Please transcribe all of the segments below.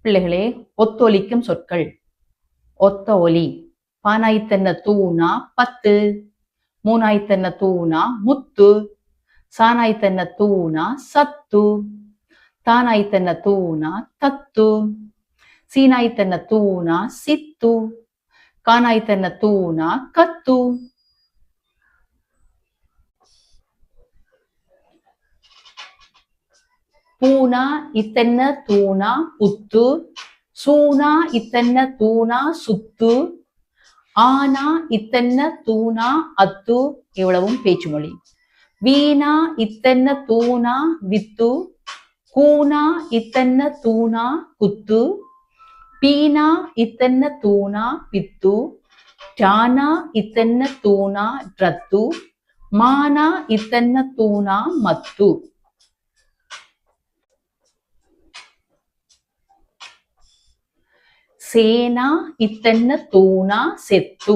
பிள்ளைகளே, ஒத்தொலிக்கும் சொற்கள். ஒத்த ஒலி. பானாய்த்தென்ன தூணா பத்து, மூனாய்த்தென்ன தூணா முத்து, சானாய்த்தென்ன தூணா சத்து, தானாய்த்தென்ன தூணா தத்து, சீனாய்த்தென்ன தூணா சித்து, கானாய்த்தென்ன தூணா கத்து. பூனா இத்தென்ன தூணா புத்து, சூனா இத்தென்ன தூணா சுத்து, ஆனா இத்தென்ன தூணா அத்து. இவ்வளவும் பேச்சு மொழி. வீணா இத்தென்ன தூணா வித்து, கூனா இத்தென்ன தூணா குத்து, பீனா இத்தென்ன தூணா பித்து, டானா இத்தென்ன தூணா ரத்து, மானா இத்தென்ன தூணா மத்து. சேனா இத்தென்ன தூணா செத்து,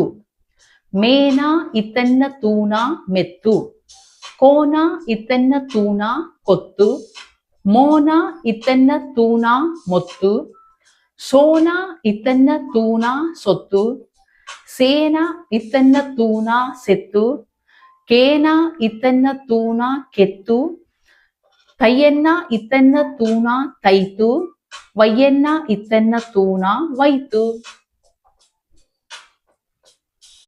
மேனா இத்தென்ன தூணா மெத்து, கோனா இத்தென்ன தூணா கொத்து, மோனா இத்தென்ன தூணா மொத்து, சோனா இத்தென்ன தூணா சொத்து, சேனா இத்தென்ன தூணா செத்து, கேனா இத்தென்ன தூணா கெத்து, தையென்னா இத்தென்ன தூணா தைத்து, வையென்னா இத்தென்ன தூணா வைத்து.